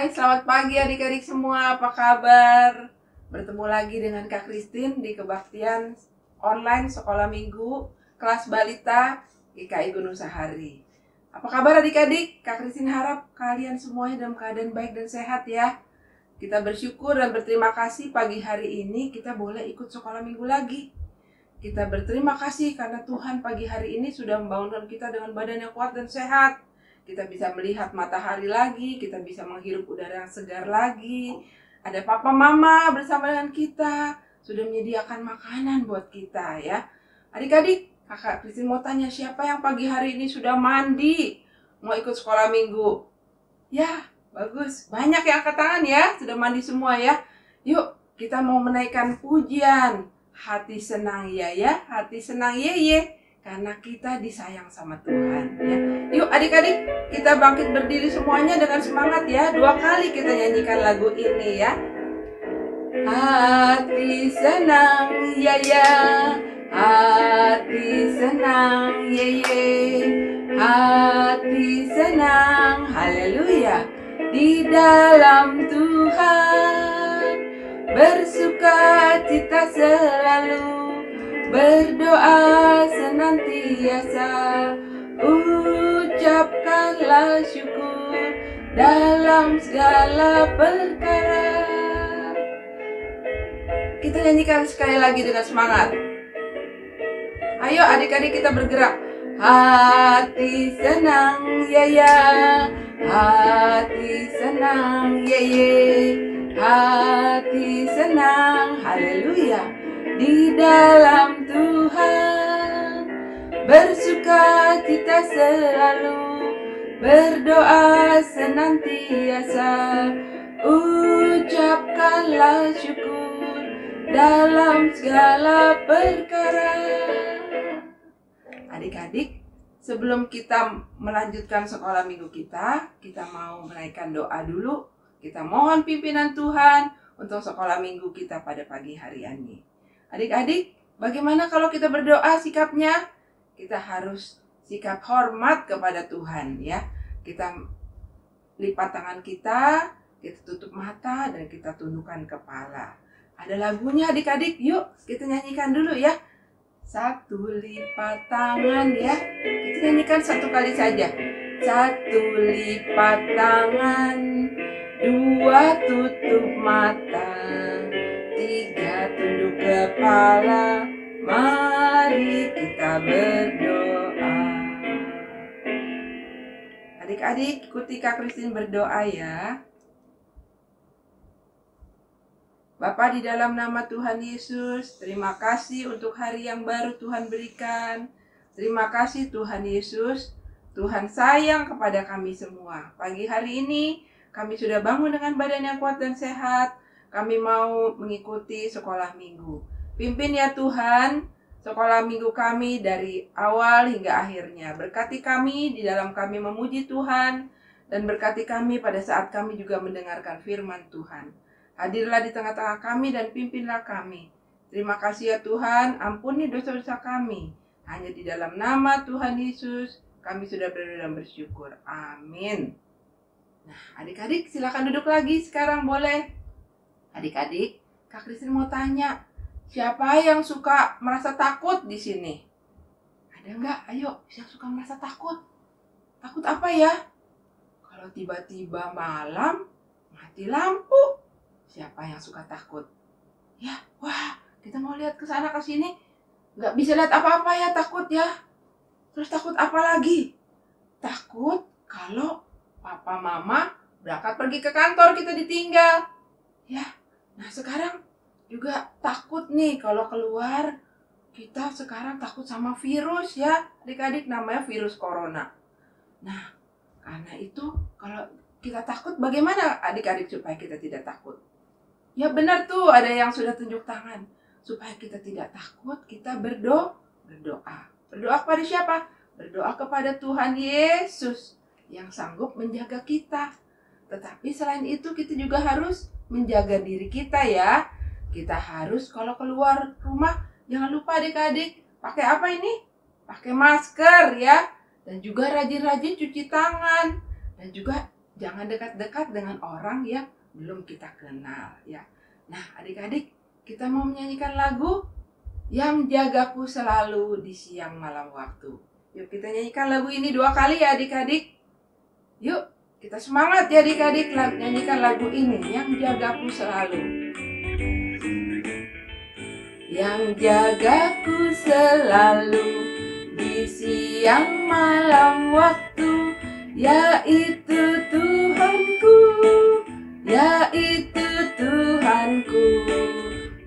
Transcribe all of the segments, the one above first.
Hai, selamat pagi adik-adik semua, apa kabar? Bertemu lagi dengan Kak Christine di kebaktian online sekolah minggu kelas balita GKI Gunung Sahari. Apa kabar adik-adik? Kak Christine harap kalian semuanya dalam keadaan baik dan sehat ya. Kita bersyukur dan berterima kasih pagi hari ini kita boleh ikut sekolah minggu lagi. Kita berterima kasih karena Tuhan pagi hari ini sudah membangunkan kita dengan badan yang kuat dan sehat. Kita bisa melihat matahari lagi, kita bisa menghirup udara yang segar lagi. Ada papa mama bersama dengan kita, sudah menyediakan makanan buat kita ya. Adik-adik, kakak Christine mau tanya, siapa yang pagi hari ini sudah mandi? Mau ikut sekolah minggu? Ya, bagus. Banyak yang angkat tangan ya, sudah mandi semua ya. Yuk, kita mau menaikkan pujian. Hati senang ya, hati senang ye. Karena kita disayang sama Tuhan ya. Yuk adik-adik, kita bangkit berdiri semuanya dengan semangat ya. 2 kali kita nyanyikan lagu ini ya. Hati senang ya, hati senang ye, hati senang haleluya di dalam Tuhan, bersuka cita selalu, berdoa senantiasa, ucapkanlah syukur dalam segala perkara. Kita nyanyikan sekali lagi dengan semangat. Ayo adik-adik kita bergerak. Hati senang ya, hati senang ye, hati senang haleluya di dalam Tuhan, bersuka cita selalu, berdoa senantiasa, ucapkanlah syukur dalam segala perkara. Adik-adik, sebelum kita melanjutkan sekolah minggu kita mau menaikkan doa dulu. Kita mohon pimpinan Tuhan untuk sekolah minggu kita pada pagi hari ini. Adik-adik, bagaimana kalau kita berdoa sikapnya? Kita harus sikap hormat kepada Tuhan ya. Kita lipat tangan kita tutup mata dan kita tundukkan kepala. Ada lagunya adik-adik, yuk kita nyanyikan dulu ya. 1 lipat tangan ya. Kita nyanyikan 1 kali saja. 1 lipat tangan, 2 tutup mata, 3 tunduk kepala, mari kita berdoa. Adik-adik, ikuti Kak Christine berdoa ya. Bapa, di dalam nama Tuhan Yesus, terima kasih untuk hari yang baru Tuhan berikan. Terima kasih Tuhan Yesus, Tuhan sayang kepada kami semua. Pagi hari ini kami sudah bangun dengan badan yang kuat dan sehat. Kami mau mengikuti sekolah minggu. Pimpin ya Tuhan, sekolah minggu kami dari awal hingga akhirnya. Berkati kami di dalam kami memuji Tuhan, dan berkati kami pada saat kami juga mendengarkan firman Tuhan. Hadirlah di tengah-tengah kami dan pimpinlah kami. Terima kasih ya Tuhan, ampuni dosa-dosa kami. Hanya di dalam nama Tuhan Yesus kami sudah berdoa dan bersyukur. Amin. Nah, adik-adik silakan duduk lagi sekarang boleh. Adik-adik, Kak Christine mau tanya, siapa yang suka merasa takut di sini? Ada nggak? Ayo, yang suka merasa takut? Takut apa ya? Kalau tiba-tiba malam mati lampu, siapa yang suka takut? Ya, wah, kita mau lihat ke sana ke sini, nggak bisa lihat apa-apa ya, takut ya. Terus takut apa lagi? Takut kalau papa mama berangkat pergi ke kantor kita ditinggal. Ya, nah sekarang juga takut nih kalau keluar. Kita sekarang takut sama virus ya, adik-adik, namanya virus corona. Nah, karena itu kalau kita takut, bagaimana adik-adik supaya kita tidak takut? Ya benar tuh, ada yang sudah tunjuk tangan. Supaya kita tidak takut, kita berdoa. Berdoa kepada siapa? Berdoa kepada Tuhan Yesus yang sanggup menjaga kita. Tetapi selain itu kita juga harus menjaga diri kita ya. Kita harus kalau keluar rumah, jangan lupa adik-adik, pakai apa ini? Pakai masker ya. Dan juga rajin-rajin cuci tangan. Dan juga Jangan dekat-dekat dengan orang yang belum kita kenal ya. Nah, adik-adik, kita mau menyanyikan lagu Yang Jagaku Selalu di Siang Malam Waktu. Yuk kita nyanyikan lagu ini 2 kali ya adik-adik. Yuk kita semangat ya adik-adik, nyanyikan lagu ini, Yang Jagaku Selalu. Yang jagaku selalu di siang malam waktu, yaitu Tuhanku, yaitu Tuhanku.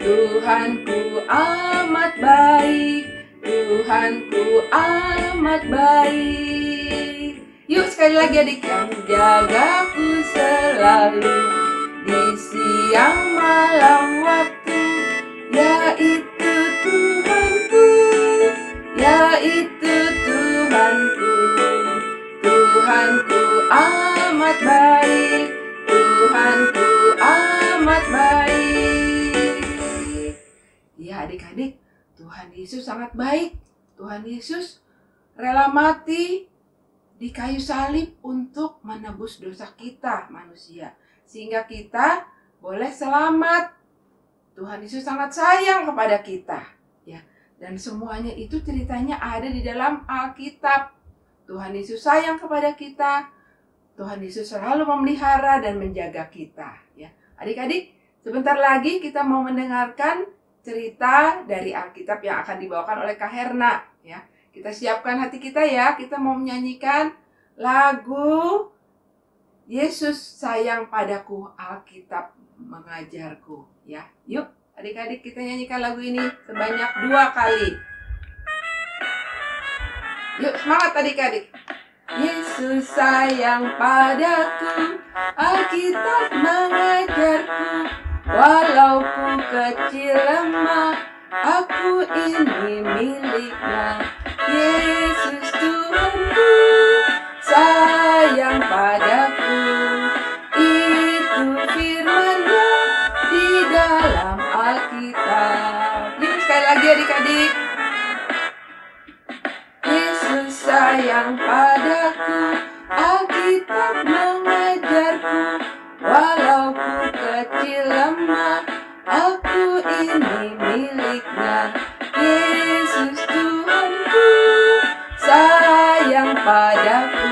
Tuhanku amat baik, Tuhanku amat baik. Yuk sekali lagi adik. Yang jagaku selalu di siang malam waktu, yaitu Tuhanku, yaitu Tuhanku. Tuhanku amat baik, Tuhanku amat baik. Ya adik-adik, Tuhan Yesus sangat baik. Tuhan Yesus rela mati di kayu salib untuk menebus dosa kita manusia, sehingga kita boleh selamat. Tuhan Yesus sangat sayang kepada kita ya. Dan semuanya itu ceritanya ada di dalam Alkitab. Tuhan Yesus sayang kepada kita. Tuhan Yesus selalu memelihara dan menjaga kita ya. Adik-adik, sebentar lagi kita mau mendengarkan cerita dari Alkitab yang akan dibawakan oleh Kak Herna ya. Kita siapkan hati kita ya. Kita mau menyanyikan lagu Yesus Sayang Padaku, Alkitab Mengajarku ya. Yuk adik-adik kita nyanyikan lagu ini sebanyak 2 kali. Yuk semangat adik-adik. Yesus sayang padaku, Alkitab mengajarku. Walau ku kecil lemah, aku ini miliknya. Yesus Tuhanku sayang padaku. Itu firman-Nya di dalam Alkitab. Yuk sekali lagi adik-adik. Yesus sayang padaku, Alkitab mengajarku. Walau ku kecil lemah, aku ini miliknya. Yesus Tuhanku sayang padaku.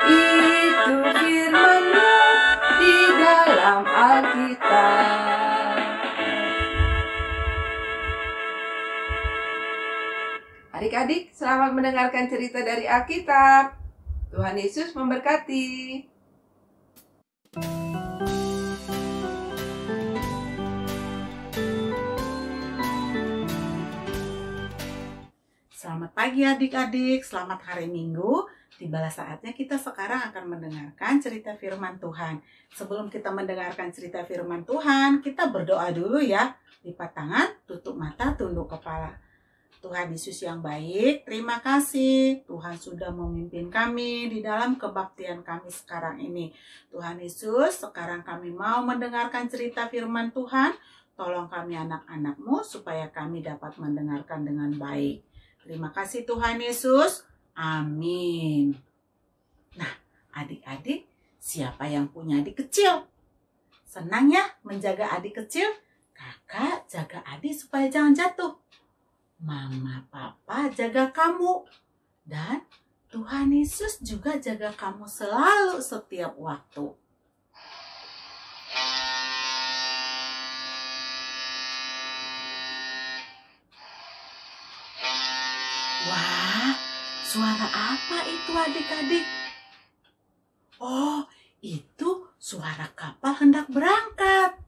Itu firman-Nya di dalam Alkitab. Adik-adik, selamat mendengarkan cerita dari Alkitab. Tuhan Yesus memberkati. Selamat pagi adik-adik, selamat hari Minggu. Tibalah saatnya kita sekarang akan mendengarkan cerita firman Tuhan. Sebelum kita mendengarkan cerita firman Tuhan, kita berdoa dulu ya. Lipat tangan, tutup mata, tunduk kepala. Tuhan Yesus yang baik, terima kasih Tuhan sudah memimpin kami di dalam kebaktian kami sekarang ini. Tuhan Yesus, sekarang kami mau mendengarkan cerita firman Tuhan. Tolong kami anak-anak-Mu supaya kami dapat mendengarkan dengan baik. Terima kasih Tuhan Yesus. Amin. Nah, adik-adik, siapa yang punya adik kecil? Senang ya menjaga adik kecil? Kakak jaga adik supaya jangan jatuh. Mama, papa jaga kamu. Dan Tuhan Yesus juga jaga kamu selalu setiap waktu. Wah, suara apa itu adik-adik? Oh, itu suara kapal hendak berangkat.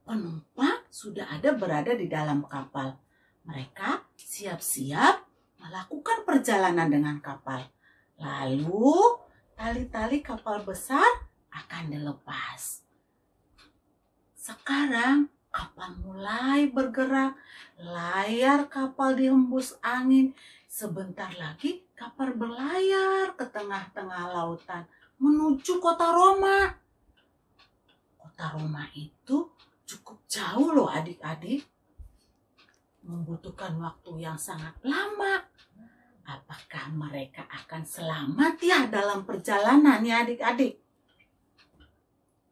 Penumpang sudah ada berada di dalam kapal. Mereka siap-siap melakukan perjalanan dengan kapal. Lalu, tali-tali kapal besar akan dilepas. Sekarang, kapal mulai bergerak. Layar kapal dihembus angin. Sebentar lagi, kapal berlayar ke tengah-tengah lautan menuju kota Roma. Kota Roma itu cukup jauh loh adik-adik. Membutuhkan waktu yang sangat lama. Apakah mereka akan selamat ya dalam perjalanan ya adik-adik?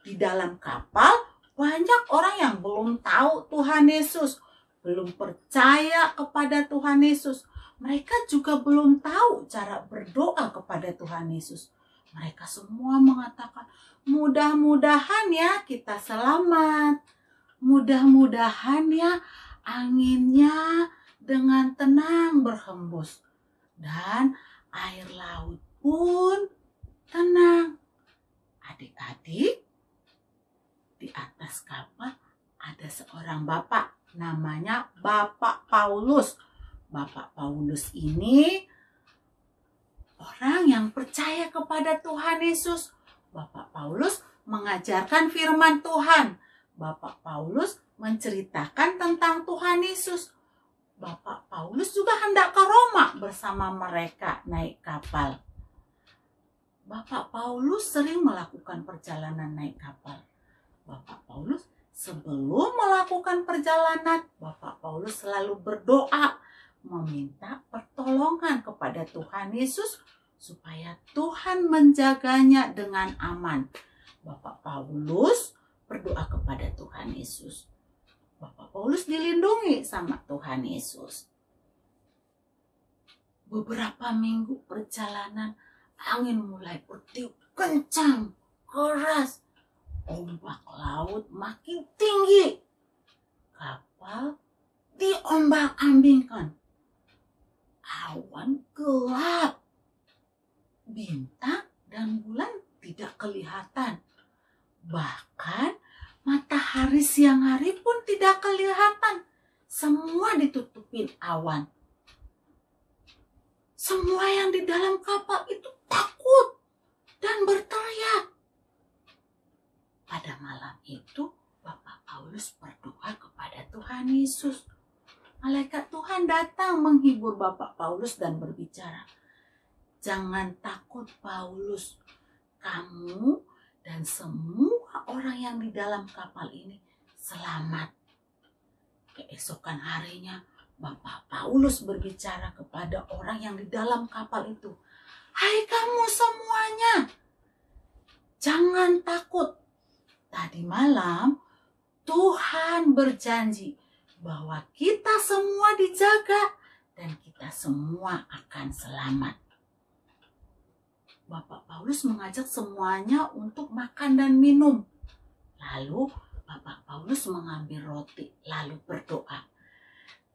Di dalam kapal banyak orang yang belum tahu Tuhan Yesus, belum percaya kepada Tuhan Yesus. Mereka juga belum tahu cara berdoa kepada Tuhan Yesus. Mereka semua mengatakan, mudah-mudahan ya kita selamat. Mudah-mudahan ya anginnya dengan tenang berhembus. Dan air laut pun tenang. Adik-adik, di atas kapal ada seorang bapak, namanya Bapak Paulus. Bapak Paulus ini orang yang percaya kepada Tuhan Yesus. Bapak Paulus mengajarkan firman Tuhan. Bapak Paulus menceritakan tentang Tuhan Yesus. Bapak Paulus juga hendak ke Roma bersama mereka naik kapal. Bapak Paulus sering melakukan perjalanan naik kapal. Bapak Paulus sebelum melakukan perjalanan, Bapak Paulus selalu berdoa, meminta pertolongan kepada Tuhan Yesus supaya Tuhan menjaganya dengan aman. Bapak Paulus berdoa kepada Tuhan Yesus. Bapak Paulus dilindungi sama Tuhan Yesus. Beberapa minggu perjalanan, angin mulai bertiup kencang, keras. Ombak laut makin tinggi. Kapal diombang-ambingkan. Awan gelap. Bintang dan bulan tidak kelihatan. Bahkan matahari siang hari pun tidak kelihatan. Semua ditutupin awan. Semua yang di dalam kapal itu takut dan berteriak. Pada malam itu, Bapak Paulus berdoa kepada Tuhan Yesus. Malaikat Tuhan datang menghibur Bapak Paulus dan berbicara, "Jangan takut Paulus, kamu dan semua orang yang di dalam kapal ini selamat." Keesokan harinya, Bapak Paulus berbicara kepada orang yang di dalam kapal itu, "Hai kamu semuanya, jangan takut. Tadi malam Tuhan berjanji bahwa kita semua dijaga dan kita semua akan selamat." Bapak Paulus mengajak semuanya untuk makan dan minum. Lalu Bapak Paulus mengambil roti lalu berdoa,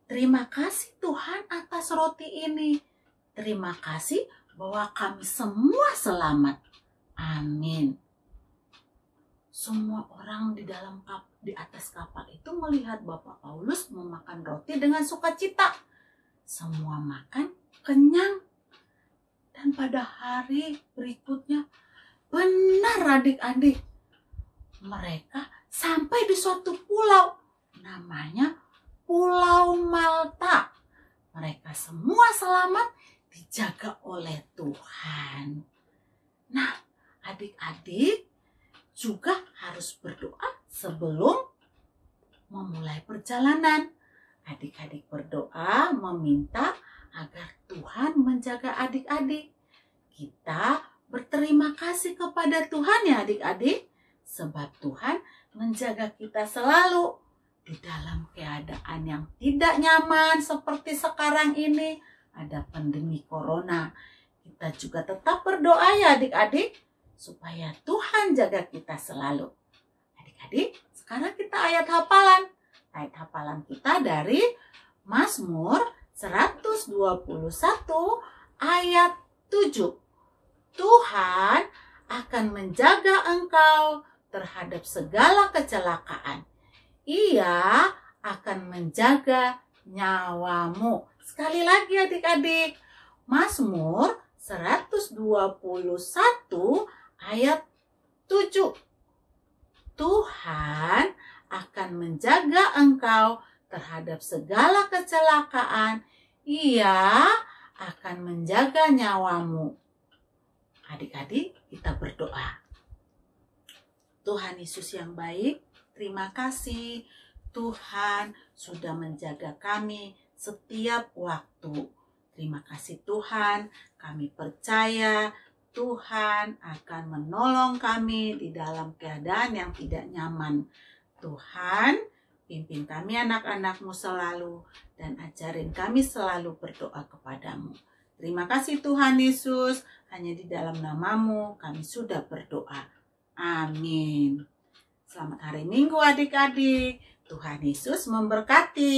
"Terima kasih Tuhan atas roti ini. Terima kasih bahwa kami semua selamat. Amin." Semua orang di atas kapal itu melihat Bapak Paulus memakan roti dengan sukacita. Semua makan kenyang. Dan pada hari berikutnya, benar adik-adik, mereka sampai di suatu pulau, namanya Pulau Malta. Mereka semua selamat, dijaga oleh Tuhan. Nah, adik-adik juga harus berdoa sebelum memulai perjalanan. Adik-adik berdoa meminta agar Tuhan menjaga adik-adik. Kita berterima kasih kepada Tuhan ya adik-adik, sebab Tuhan menjaga kita selalu di dalam keadaan yang tidak nyaman seperti sekarang ini. Ada pandemi corona. Kita juga tetap berdoa ya adik-adik, supaya Tuhan jaga kita selalu. Adik-adik, sekarang kita ayat hafalan. Ayat hafalan kita dari Mazmur 121 ayat 7. Tuhan akan menjaga engkau terhadap segala kecelakaan. Ia akan menjaga nyawamu. Sekali lagi adik-adik, Mazmur 121 ayat 7. Tuhan akan menjaga engkau terhadap segala kecelakaan. Ia akan menjaga nyawamu. Adik-adik, kita berdoa. Tuhan Yesus yang baik, terima kasih Tuhan sudah menjaga kami setiap waktu. Terima kasih Tuhan, kami percaya Tuhan akan menolong kami di dalam keadaan yang tidak nyaman. Tuhan, pimpin kami anak-anak-Mu selalu dan ajarin kami selalu berdoa kepadamu. Terima kasih Tuhan Yesus, hanya di dalam nama-Mu kami sudah berdoa. Amin. Selamat hari Minggu adik-adik. Tuhan Yesus memberkati.